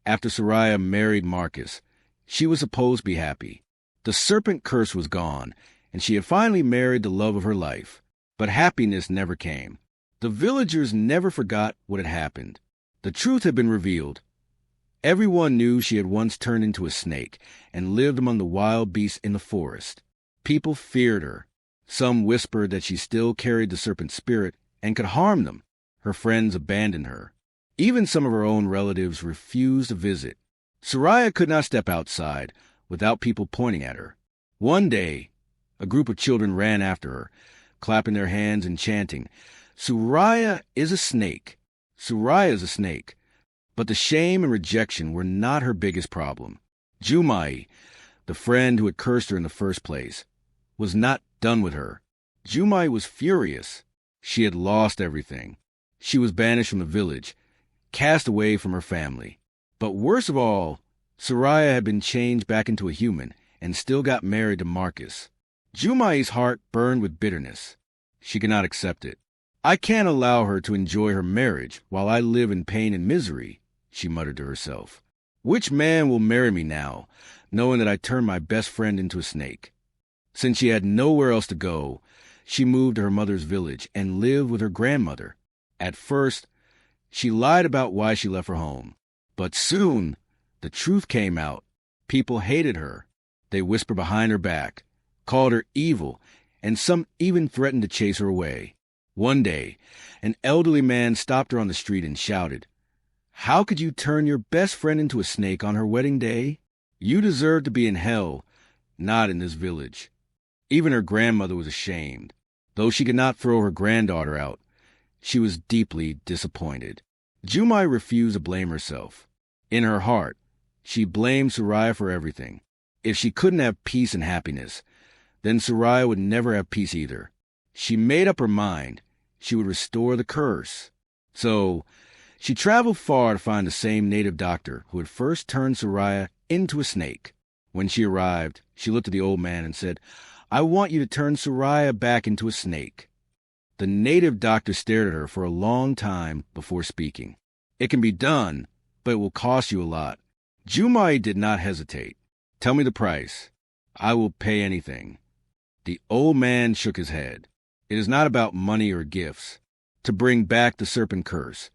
after Soraya married Marcus. She was supposed to be happy. The serpent curse was gone, and she had finally married the love of her life. But happiness never came. The villagers never forgot what had happened. The truth had been revealed. Everyone knew she had once turned into a snake and lived among the wild beasts in the forest. People feared her. Some whispered that she still carried the serpent spirit and could harm them. Her friends abandoned her. Even some of her own relatives refused to visit. Soraya could not step outside without people pointing at her. One day, a group of children ran after her, clapping their hands and chanting, "Soraya is a snake. Soraya is a snake." But the shame and rejection were not her biggest problem. Jumai, the friend who had cursed her in the first place, was not done with her. Jumai was furious. She had lost everything. She was banished from the village, cast away from her family. But worst of all, Soraya had been changed back into a human and still got married to Marcus. Jumai's heart burned with bitterness. She could not accept it. "I can't allow her to enjoy her marriage while I live in pain and misery," she muttered to herself. "Which man will marry me now, knowing that I turned my best friend into a snake?" Since she had nowhere else to go, she moved to her mother's village and lived with her grandmother. At first, she lied about why she left her home. But soon, the truth came out. People hated her. They whispered behind her back, called her evil, and some even threatened to chase her away. One day, an elderly man stopped her on the street and shouted, "How could you turn your best friend into a snake on her wedding day? You deserve to be in hell, not in this village." Even her grandmother was ashamed. Though she could not throw her granddaughter out, she was deeply disappointed. Jumai refused to blame herself. In her heart, she blamed Soraya for everything. If she couldn't have peace and happiness, then Soraya would never have peace either. She made up her mind she would restore the curse. So, she traveled far to find the same native doctor who had first turned Soraya into a snake. When she arrived, she looked at the old man and said, "I want you to turn Soraya back into a snake." The native doctor stared at her for a long time before speaking. "It can be done, but it will cost you a lot." Jumai did not hesitate. "Tell me the price. I will pay anything." The old man shook his head. "It is not about money or gifts. To bring back the serpent curse,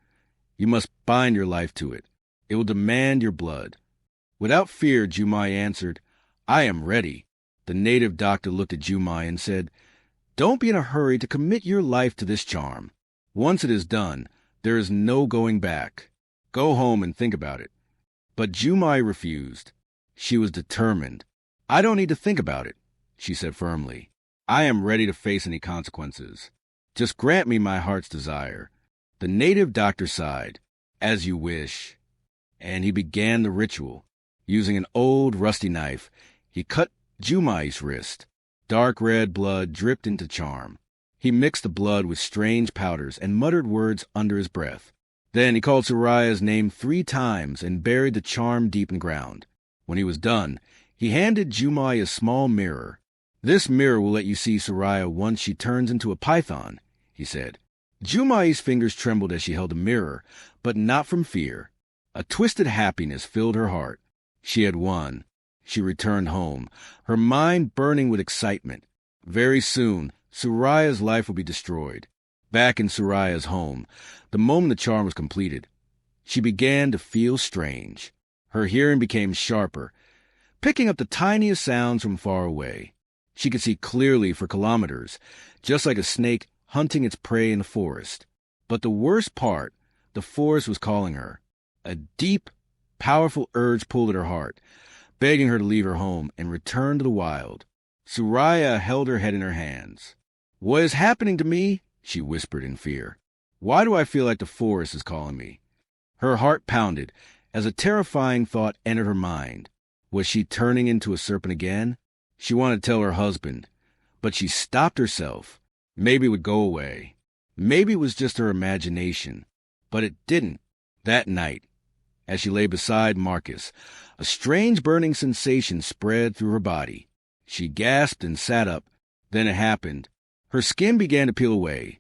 you must bind your life to it. It will demand your blood." Without fear, Jumai answered, "I am ready." The native doctor looked at Jumai and said, "Don't be in a hurry to commit your life to this charm. Once it is done, there is no going back. Go home and think about it." But Jumai refused. She was determined. "I don't need to think about it," she said firmly. "I am ready to face any consequences. Just grant me my heart's desire." The native doctor sighed. "As you wish." And he began the ritual. Using an old rusty knife, he cut Jumai's wrist. Dark red blood dripped into charm. He mixed the blood with strange powders and muttered words under his breath. Then he called Soraya's name 3 times and buried the charm deep in the ground. When he was done, he handed Jumai a small mirror. "This mirror will let you see Soraya once she turns into a python," he said. Jumai's fingers trembled as she held the mirror, but not from fear. A twisted happiness filled her heart. She had won. She returned home, her mind burning with excitement. Very soon, Soraya's life would be destroyed. Back in Soraya's home, the moment the charm was completed, she began to feel strange. Her hearing became sharper, picking up the tiniest sounds from far away. She could see clearly for kilometers, just like a snake hunting its prey in the forest. But the worst part, the forest was calling her. A deep, powerful urge pulled at her heart, begging her to leave her home and return to the wild. Soraya held her head in her hands. "What is happening to me?" she whispered in fear. "Why do I feel like the forest is calling me?" Her heart pounded as a terrifying thought entered her mind. Was she turning into a serpent again? She wanted to tell her husband, but she stopped herself. Maybe it would go away. Maybe it was just her imagination. But it didn't. That night, as she lay beside Marcus, a strange burning sensation spread through her body. She gasped and sat up. Then it happened. Her skin began to peel away,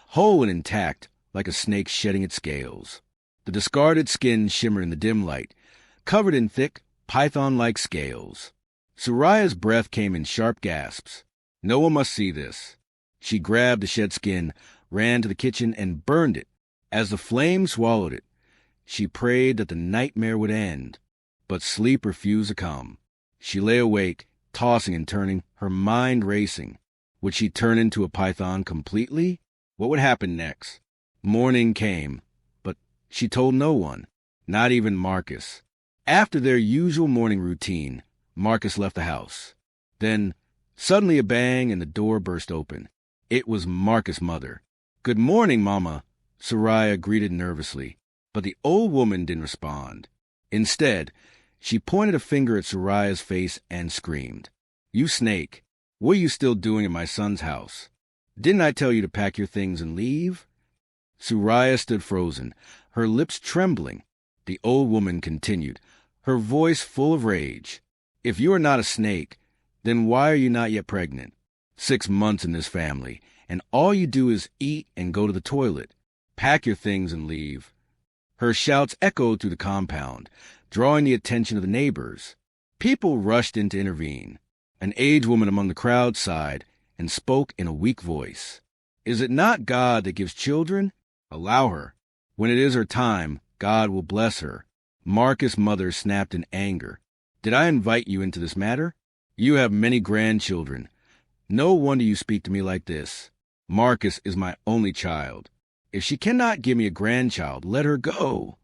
whole and intact, like a snake shedding its scales. The discarded skin shimmered in the dim light, covered in thick, python-like scales. Soraya's breath came in sharp gasps. No one must see this. She grabbed the shed skin, ran to the kitchen, and burned it. As the flame swallowed it, she prayed that the nightmare would end. But sleep refused to come. She lay awake, tossing and turning, her mind racing. Would she turn into a python completely? What would happen next? Morning came, but she told no one, not even Marcus. After their usual morning routine, Marcus left the house. Then, suddenly a bang and the door burst open. It was Marcus' mother. "Good morning, Mama," Soraya greeted nervously, but the old woman didn't respond. Instead, she pointed a finger at Soraya's face and screamed, "You snake! What are you still doing in my son's house? Didn't I tell you to pack your things and leave?" Soraya stood frozen, her lips trembling. The old woman continued, her voice full of rage. "If you are not a snake, then why are you not yet pregnant? 6 months in this family, and all you do is eat and go to the toilet. Pack your things and leave." Her shouts echoed through the compound, drawing the attention of the neighbors. People rushed in to intervene. An aged woman among the crowd sighed and spoke in a weak voice. "Is it not God that gives children? Allow her. When it is her time, God will bless her." Marcus' mother snapped in anger. "Did I invite you into this matter? You have many grandchildren. No wonder you speak to me like this. Marcus is my only child. If she cannot give me a grandchild, let her go."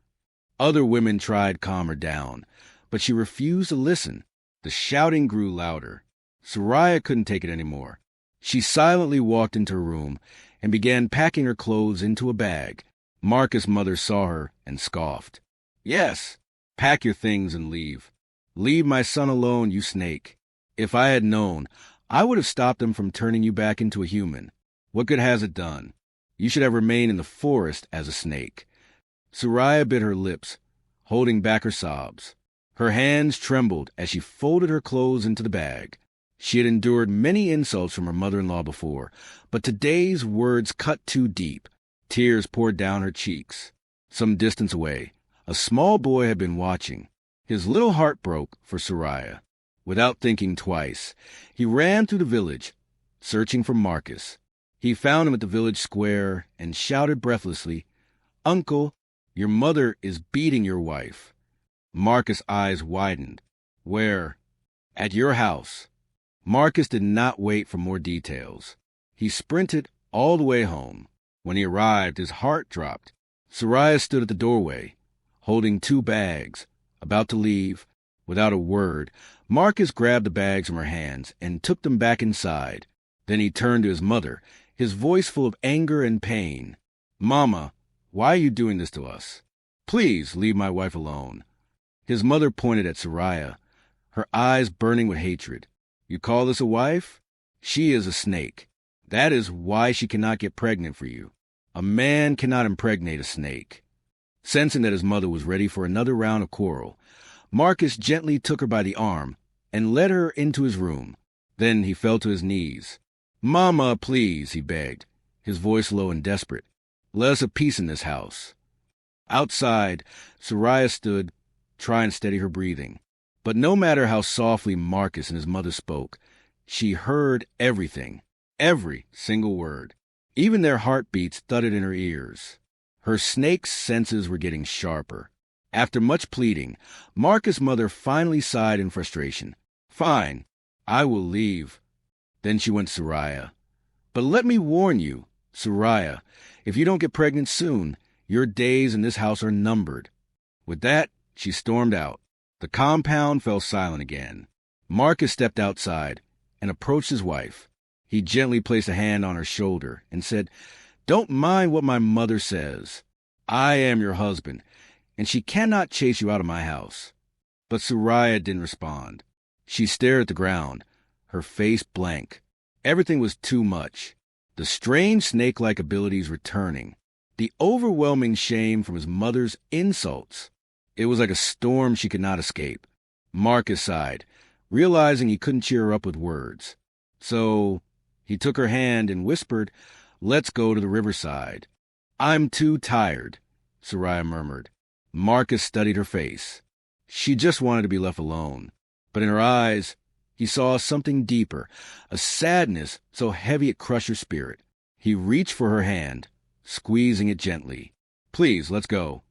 Other women tried to calm her down, but she refused to listen. The shouting grew louder. Soraya couldn't take it anymore. She silently walked into her room and began packing her clothes into a bag. Marcus' mother saw her and scoffed. "Yes, pack your things and leave. Leave my son alone, you snake. If I had known, I would have stopped him from turning you back into a human. What good has it done? You should have remained in the forest as a snake." Soraya bit her lips, holding back her sobs. Her hands trembled as she folded her clothes into the bag. She had endured many insults from her mother-in-law before, but today's words cut too deep. Tears poured down her cheeks. Some distance away, a small boy had been watching. His little heart broke for Soraya. Without thinking twice, he ran through the village, searching for Marcus. He found him at the village square and shouted breathlessly, "Uncle, your mother is beating your wife." Marcus' eyes widened. "Where?" "At your house." Marcus did not wait for more details. He sprinted all the way home. When he arrived, his heart dropped. Soraya stood at the doorway, holding 2 bags, about to leave. Without a word, Marcus grabbed the bags from her hands and took them back inside. Then he turned to his mother, his voice full of anger and pain. "Mama, why are you doing this to us? Please leave my wife alone." His mother pointed at Soraya, her eyes burning with hatred. "You call this a wife? She is a snake. That is why she cannot get pregnant for you. A man cannot impregnate a snake." Sensing that his mother was ready for another round of quarrel, Marcus gently took her by the arm and led her into his room. Then he fell to his knees. "Mama, please," he begged, his voice low and desperate. "Let us have peace in this house." Outside, Soraya stood, trying to steady her breathing. But no matter how softly Marcus and his mother spoke, she heard everything, every single word. Even their heartbeats thudded in her ears. Her snake's senses were getting sharper. After much pleading, Marcus' mother finally sighed in frustration. "Fine, I will leave." Then she went to Soraya. "But let me warn you, Soraya, if you don't get pregnant soon, your days in this house are numbered." With that, she stormed out. The compound fell silent again. Marcus stepped outside and approached his wife. He gently placed a hand on her shoulder and said, "Don't mind what my mother says. I am your husband, and she cannot chase you out of my house." But Soraya didn't respond. She stared at the ground, her face blank. Everything was too much. The strange snake-like abilities returning. The overwhelming shame from his mother's insults. It was like a storm she could not escape. Marcus sighed, realizing he couldn't cheer her up with words. So he took her hand and whispered, "Let's go to the riverside." "I'm too tired," Soraya murmured. Marcus studied her face. She just wanted to be left alone. But in her eyes, he saw something deeper, a sadness so heavy it crushed her spirit. He reached for her hand, squeezing it gently. "Please, let's go."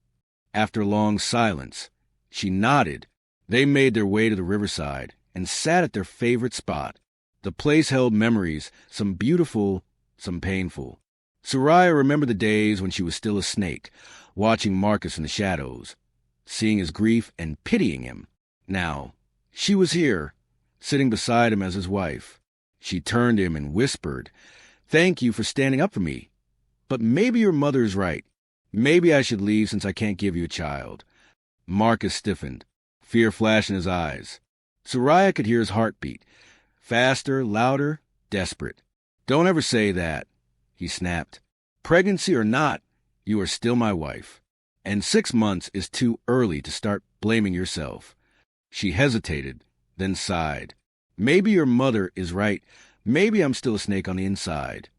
After a long silence, she nodded. They made their way to the riverside and sat at their favorite spot. The place held memories, some beautiful, some painful. Soraya remembered the days when she was still a snake, watching Marcus in the shadows, seeing his grief and pitying him. Now, she was here, sitting beside him as his wife. She turned to him and whispered, "Thank you for standing up for me. But maybe your mother is right. Maybe I should leave since I can't give you a child." Marcus stiffened. Fear flashed in his eyes. Soraya could hear his heartbeat. Faster, louder, desperate. "Don't ever say that," he snapped. "Pregnancy or not, you are still my wife. And 6 months is too early to start blaming yourself." She hesitated, then sighed. "Maybe your mother is right. Maybe I'm still a snake on the inside."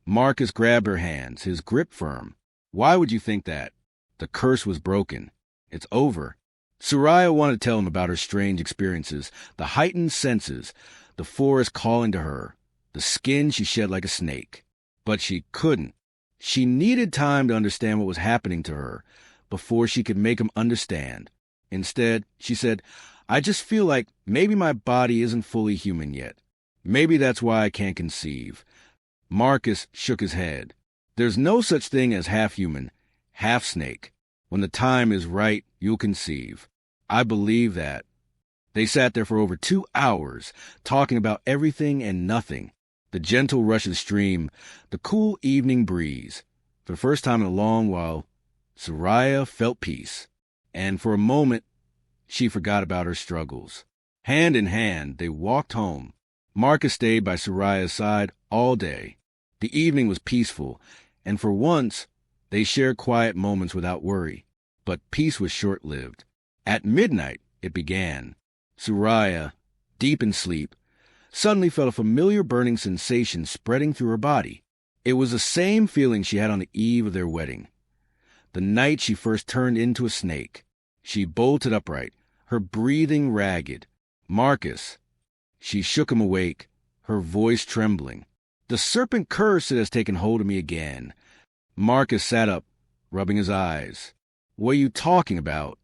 Marcus grabbed her hands, his grip firm. "Why would you think that? The curse was broken. It's over." Soraya wanted to tell him about her strange experiences, the heightened senses, the forest calling to her, the skin she shed like a snake. But she couldn't. She needed time to understand what was happening to her before she could make him understand. Instead, she said, "I just feel like maybe my body isn't fully human yet. Maybe that's why I can't conceive." Marcus shook his head. "There's no such thing as half human, half snake. When the time is right, you'll conceive. I believe that." They sat there for over 2 hours, talking about everything and nothing. The gentle rush of the stream, the cool evening breeze. For the first time in a long while, Soraya felt peace. And for a moment, she forgot about her struggles. Hand in hand, they walked home. Marcus stayed by Soraya's side all day. The evening was peaceful, and for once, they shared quiet moments without worry. But peace was short-lived. At midnight, it began. Soraya, deep in sleep, suddenly felt a familiar burning sensation spreading through her body. It was the same feeling she had on the eve of their wedding. The night she first turned into a snake. She bolted upright, her breathing ragged. "Marcus." She shook him awake, her voice trembling. "The serpent curse that has taken hold of me again." Marcus sat up, rubbing his eyes. "What are you talking about?"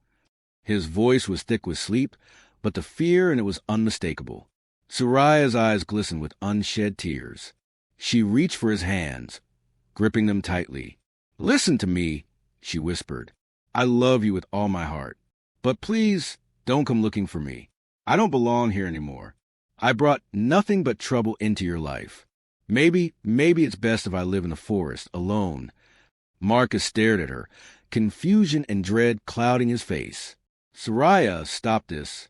His voice was thick with sleep, but the fear in it was unmistakable. Soraya's eyes glistened with unshed tears. She reached for his hands, gripping them tightly. "Listen to me," she whispered. "I love you with all my heart. But please, don't come looking for me. I don't belong here anymore. I brought nothing but trouble into your life. Maybe it's best if I live in the forest, alone." Marcus stared at her, confusion and dread clouding his face. Soraya stopped this.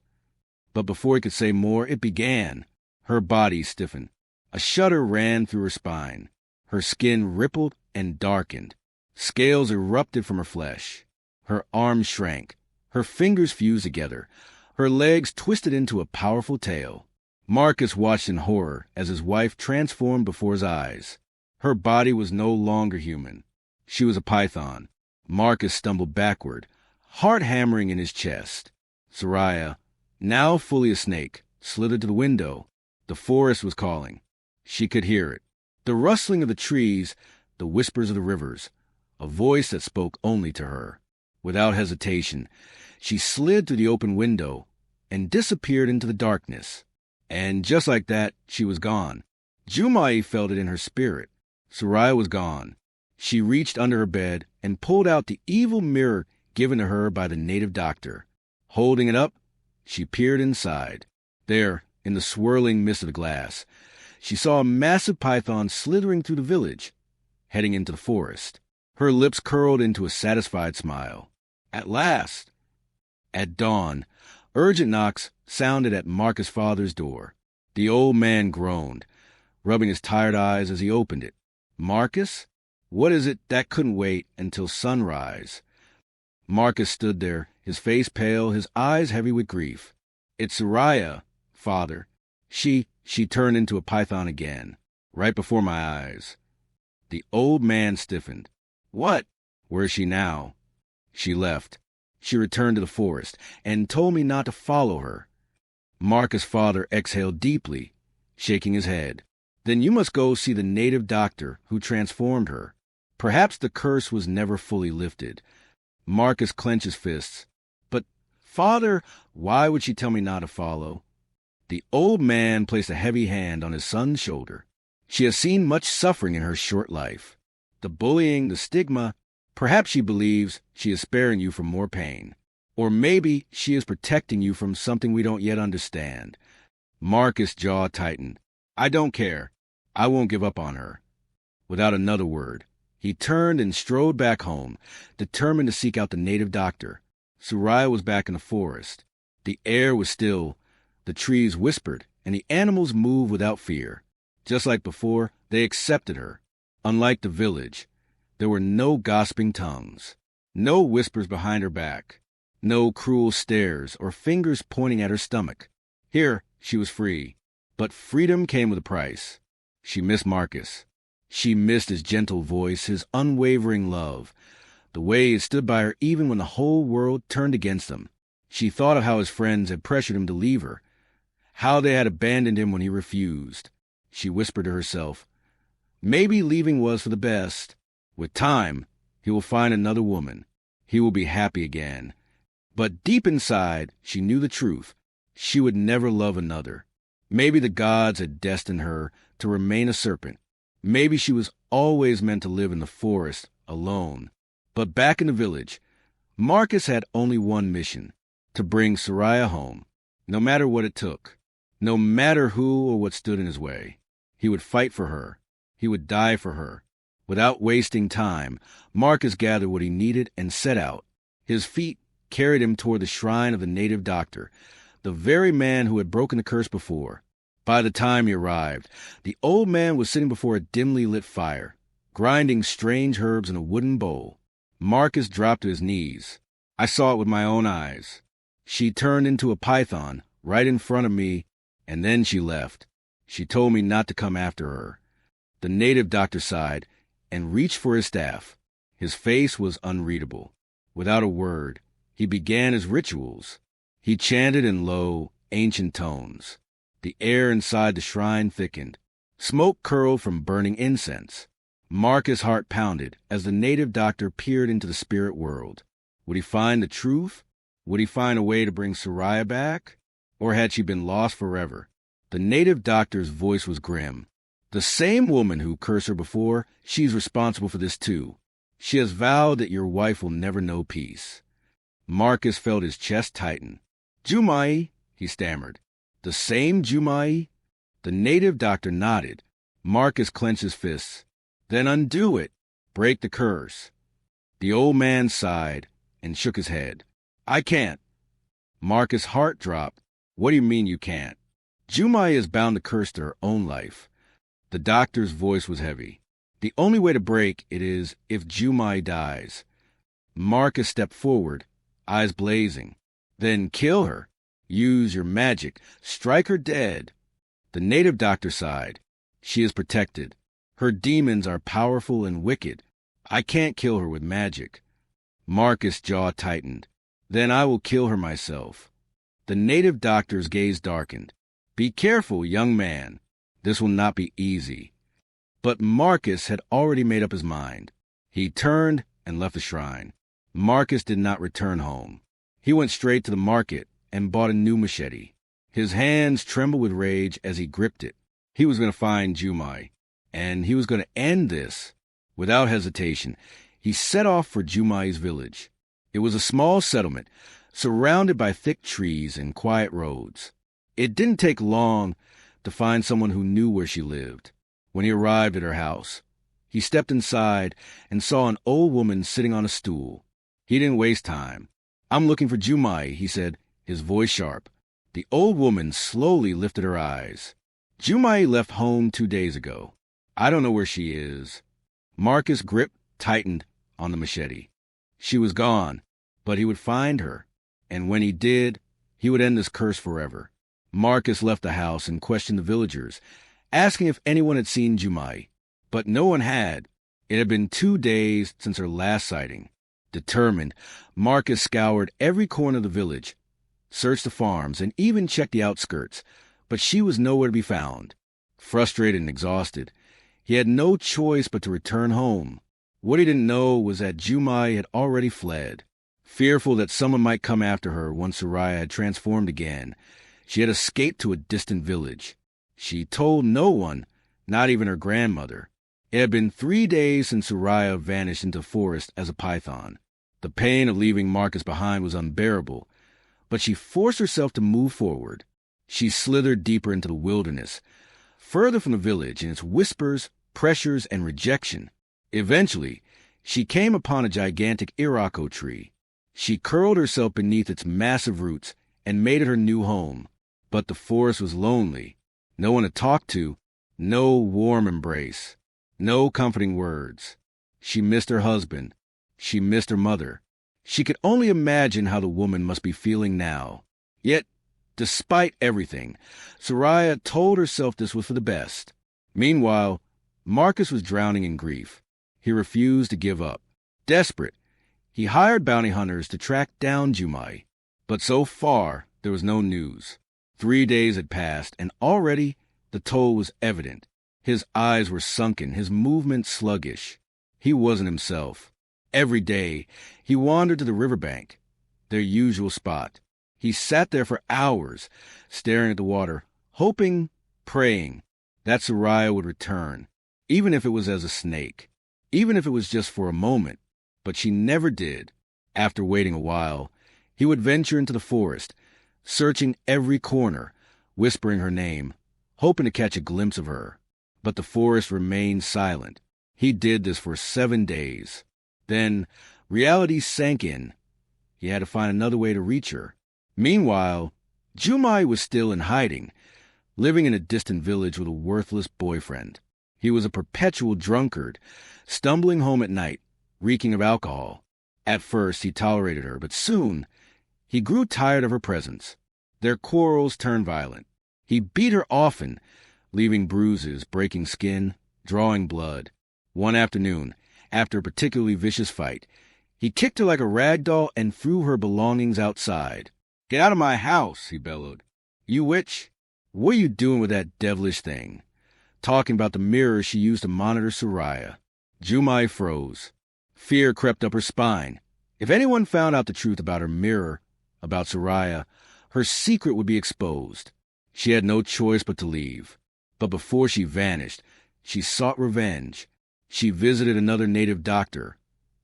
But before he could say more, it began. Her body stiffened. A shudder ran through her spine. Her skin rippled and darkened. Scales erupted from her flesh. Her arms shrank. Her fingers fused together. Her legs twisted into a powerful tail. Marcus watched in horror as his wife transformed before his eyes. Her body was no longer human. She was a python. Marcus stumbled backward, heart hammering in his chest. Soraya, now fully a snake, slithered to the window. The forest was calling. She could hear it. The rustling of the trees, the whispers of the rivers, a voice that spoke only to her. Without hesitation, she slid through the open window and disappeared into the darkness. And just like that, she was gone. Jumai felt it in her spirit. Soraya was gone. She reached under her bed and pulled out the evil mirror given to her by the native doctor. Holding it up, she peered inside. There, in the swirling mist of the glass, she saw a massive python slithering through the village, heading into the forest. Her lips curled into a satisfied smile. At last! At dawn, urgent knocks sounded at Marcus' father's door. The old man groaned, rubbing his tired eyes as he opened it. "Marcus? What is it that couldn't wait until sunrise?" Marcus stood there, his face pale, his eyes heavy with grief. "It's Soraya, father. She turned into a python again, right before my eyes." The old man stiffened. "What? Where is she now?" "She left. She returned to the forest and told me not to follow her. Marcus' father exhaled deeply, shaking his head. Then you must go see the native doctor who transformed her. Perhaps the curse was never fully lifted. Marcus clenched his fists. But, Father, why would she tell me not to follow? The old man placed a heavy hand on his son's shoulder. She has seen much suffering in her short life. The bullying, the stigma. Perhaps she believes she is sparing you from more pain. Or maybe she is protecting you from something we don't yet understand. Marcus' jaw tightened. I don't care. I won't give up on her. Without another word, he turned and strode back home, determined to seek out the native doctor. Soraya was back in the forest. The air was still, the trees whispered, and the animals moved without fear. Just like before, they accepted her. Unlike the village, there were no gossiping tongues, no whispers behind her back, no cruel stares or fingers pointing at her stomach. Here, she was free. But freedom came with a price. She missed Marcus. She missed his gentle voice, his unwavering love, the way he stood by her even when the whole world turned against him. She thought of how his friends had pressured him to leave her, how they had abandoned him when he refused. She whispered to herself, maybe leaving was for the best. With time, he will find another woman. He will be happy again. But deep inside, she knew the truth. She would never love another. Maybe the gods had destined her to remain a serpent. Maybe she was always meant to live in the forest, alone. But back in the village, Marcus had only one mission, to bring Soraya home, no matter what it took, no matter who or what stood in his way. He would fight for her. He would die for her. Without wasting time, Marcus gathered what he needed and set out. His feet carried him toward the shrine of the native doctor, the very man who had broken the curse before. By the time he arrived, the old man was sitting before a dimly lit fire, grinding strange herbs in a wooden bowl. Marcus dropped to his knees. I saw it with my own eyes. She turned into a python right in front of me, and then she left. She told me not to come after her. The native doctor sighed and reached for his staff. His face was unreadable. Without a word, he began his rituals. He chanted in low, ancient tones. The air inside the shrine thickened. Smoke curled from burning incense. Marcus' heart pounded as the native doctor peered into the spirit world. Would he find the truth? Would he find a way to bring Soraya back? Or had she been lost forever? The native doctor's voice was grim. The same woman who cursed her before, she's responsible for this too. She has vowed that your wife will never know peace. Marcus felt his chest tighten. Jumai, he stammered. The same Jumai? The native doctor nodded. Marcus clenched his fists. Then undo it. Break the curse. The old man sighed and shook his head. I can't. Marcus' heart dropped. What do you mean you can't? Jumai is bound to curse to her own life. The doctor's voice was heavy. The only way to break it is if Jumai dies. Marcus stepped forward, eyes blazing. Then kill her. Use your magic. Strike her dead. The native doctor sighed. She is protected. Her demons are powerful and wicked. I can't kill her with magic. Marcus' jaw tightened. Then I will kill her myself. The native doctor's gaze darkened. Be careful, young man. This will not be easy. But Marcus had already made up his mind. He turned and left the shrine. Marcus did not return home. He went straight to the market and bought a new machete. His hands trembled with rage as he gripped it. He was going to find Jumai, and he was going to end this. Without hesitation, he set off for Jumai's village. It was a small settlement, surrounded by thick trees and quiet roads. It didn't take long to find someone who knew where she lived. When he arrived at her house, he stepped inside and saw an old woman sitting on a stool. He didn't waste time. I'm looking for Jumai, he said, his voice sharp. The old woman slowly lifted her eyes. Jumai left home 2 days ago. I don't know where she is. Marcus' grip tightened on the machete. She was gone, but he would find her, and when he did, he would end this curse forever. Marcus left the house and questioned the villagers, asking if anyone had seen Jumai, but no one had. It had been 2 days since her last sighting. Determined, Marcus scoured every corner of the village, searched the farms, and even checked the outskirts, but she was nowhere to be found. Frustrated and exhausted, he had no choice but to return home. What he didn't know was that Jumai had already fled. Fearful that someone might come after her once Soraya had transformed again, she had escaped to a distant village. She told no one, not even her grandmother. It had been 3 days since Soraya vanished into the forest as a python. The pain of leaving Marcus behind was unbearable, but she forced herself to move forward. She slithered deeper into the wilderness, further from the village and its whispers, pressures, and rejection. Eventually, she came upon a gigantic irako tree. She curled herself beneath its massive roots and made it her new home. But the forest was lonely. No one to talk to, no warm embrace, no comforting words. She missed her husband. She missed her mother. She could only imagine how the woman must be feeling now. Yet, despite everything, Soraya told herself this was for the best. Meanwhile, Marcus was drowning in grief. He refused to give up. Desperate, he hired bounty hunters to track down Jumai. But so far, there was no news. 3 days had passed, and already the toll was evident. His eyes were sunken, his movements sluggish. He wasn't himself. Every day, he wandered to the riverbank, their usual spot. He sat there for hours, staring at the water, hoping, praying, that Soraya would return, even if it was as a snake, even if it was just for a moment. But she never did. After waiting a while, he would venture into the forest, searching every corner, whispering her name, hoping to catch a glimpse of her. But the forest remained silent. He did this for 7 days. Then, reality sank in. He had to find another way to reach her. Meanwhile, Jumai was still in hiding, living in a distant village with a worthless boyfriend. He was a perpetual drunkard, stumbling home at night, reeking of alcohol. At first, he tolerated her, but soon, he grew tired of her presence. Their quarrels turned violent. He beat her often, leaving bruises, breaking skin, drawing blood. One afternoon, after a particularly vicious fight, he kicked her like a rag doll and threw her belongings outside. "Get out of my house," he bellowed. "You witch! What are you doing with that devilish thing?" Talking about the mirror she used to monitor Soraya. Jumai froze. Fear crept up her spine. If anyone found out the truth about her mirror, about Soraya, her secret would be exposed. She had no choice but to leave. But before she vanished, she sought revenge. She visited another native doctor,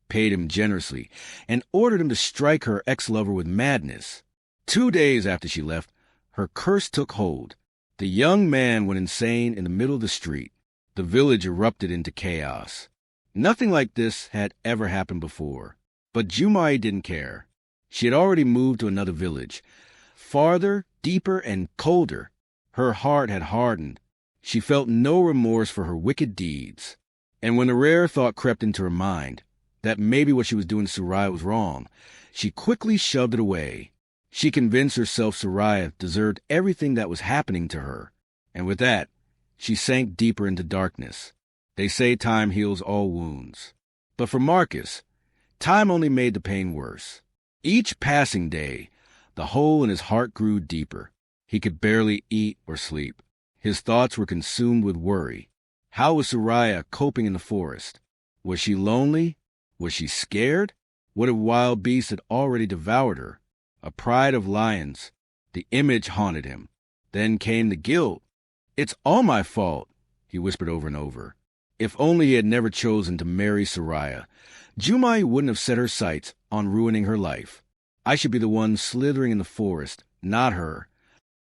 paid him generously, and ordered him to strike her ex-lover with madness. 2 days after she left, her curse took hold. The young man went insane in the middle of the street. The village erupted into chaos. Nothing like this had ever happened before. But Jumai didn't care. She had already moved to another village, farther, deeper, and colder. Her heart had hardened. She felt no remorse for her wicked deeds. And when the rare thought crept into her mind, that maybe what she was doing to Soraya was wrong, she quickly shoved it away. She convinced herself Soraya deserved everything that was happening to her. And with that, she sank deeper into darkness. They say time heals all wounds. But for Marcus, time only made the pain worse. Each passing day, the hole in his heart grew deeper. He could barely eat or sleep. His thoughts were consumed with worry. How was Soraya coping in the forest? Was she lonely? Was she scared? What if wild beasts had already devoured her? A pride of lions. The image haunted him. Then came the guilt. "It's all my fault," he whispered over and over. If only he had never chosen to marry Soraya, Jumai wouldn't have set her sights on ruining her life. I should be the one slithering in the forest, not her.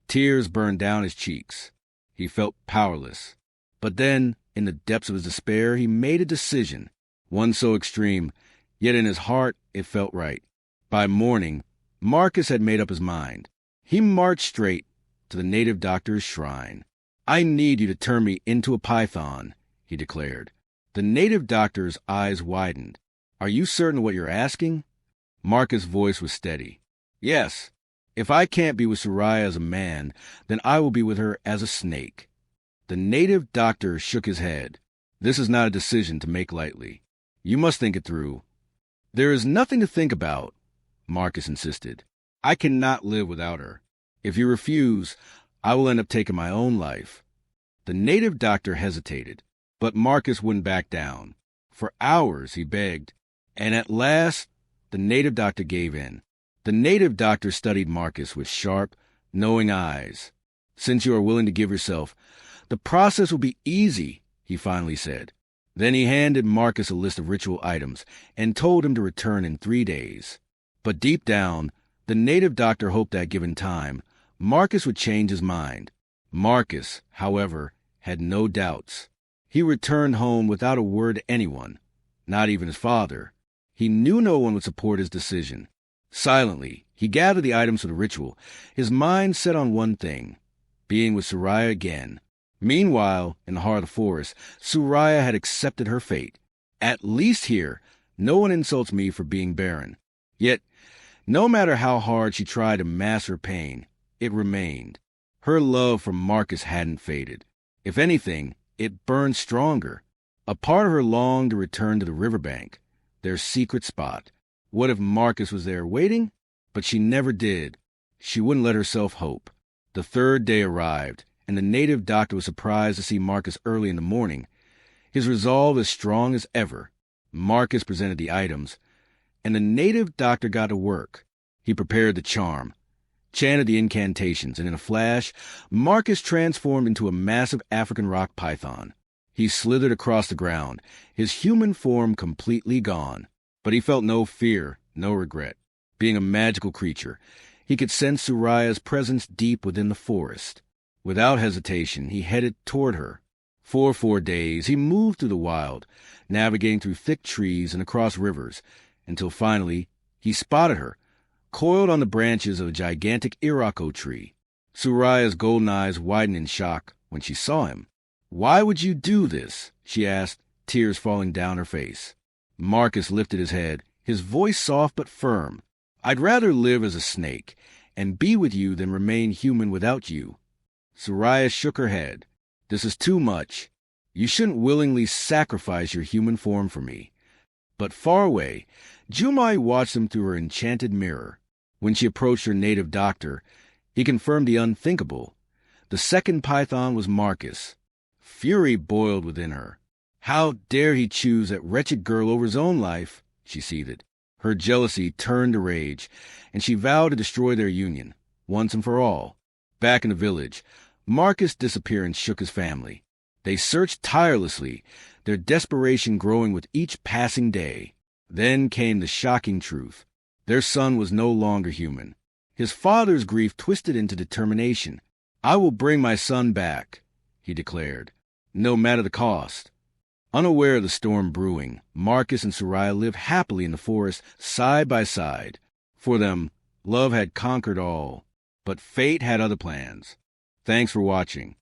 Tears burned down his cheeks. He felt powerless. But then, in the depths of his despair, he made a decision. One so extreme, yet in his heart it felt right. By morning, Marcus had made up his mind. He marched straight to the native doctor's shrine. "I need you to turn me into a python," he declared. The native doctor's eyes widened. "Are you certain of what you're asking?" Marcus' voice was steady. "Yes. If I can't be with Soraya as a man, then I will be with her as a snake." The native doctor shook his head. "This is not a decision to make lightly. You must think it through." There is nothing to think about, Marcus insisted. I cannot live without her. If you refuse, I will end up taking my own life. The native doctor hesitated, but Marcus wouldn't back down. For hours he begged, and at last the native doctor gave in. The native doctor studied Marcus with sharp, knowing eyes. Since you are willing to give yourself, the process will be easy, he finally said. Then he handed Marcus a list of ritual items and told him to return in 3 days. But deep down, the native doctor hoped that given time, Marcus would change his mind. Marcus, however, had no doubts. He returned home without a word to anyone, not even his father. He knew no one would support his decision. Silently, he gathered the items for the ritual, his mind set on one thing, being with Soraya again. Meanwhile, in the heart of the forest, Soraya had accepted her fate. At least here, no one insults me for being barren. Yet, no matter how hard she tried to mask her pain, it remained. Her love for Marcus hadn't faded. If anything, it burned stronger. A part of her longed to return to the riverbank, their secret spot. What if Marcus was there waiting? But she never did. She wouldn't let herself hope. The 3rd day arrived, and the native doctor was surprised to see Marcus early in the morning. His resolve as strong as ever. Marcus presented the items, and the native doctor got to work. He prepared the charm, chanted the incantations, and in a flash, Marcus transformed into a massive African rock python. He slithered across the ground, his human form completely gone. But he felt no fear, no regret. Being a magical creature, he could sense Soraya's presence deep within the forest. Without hesitation, he headed toward her. For 4 days, he moved through the wild, navigating through thick trees and across rivers, until finally he spotted her, coiled on the branches of a gigantic iroko tree. Soraya's golden eyes widened in shock when she saw him. "Why would you do this?" she asked, tears falling down her face. Marcus lifted his head, his voice soft but firm. "I'd rather live as a snake and be with you than remain human without you." Soraya shook her head. "This is too much. You shouldn't willingly sacrifice your human form for me." But far away, Jumai watched them through her enchanted mirror. When she approached her native doctor, he confirmed the unthinkable. The second python was Marcus. Fury boiled within her. How dare he choose that wretched girl over his own life? She seethed. Her jealousy turned to rage, and she vowed to destroy their union, once and for all. Back in the village, Marcus' disappearance shook his family. They searched tirelessly, their desperation growing with each passing day. Then came the shocking truth. Their son was no longer human. His father's grief twisted into determination. "I will bring my son back," he declared, "no matter the cost." Unaware of the storm brewing, Marcus and Soraya lived happily in the forest side by side. For them, love had conquered all, but fate had other plans. Thanks for watching.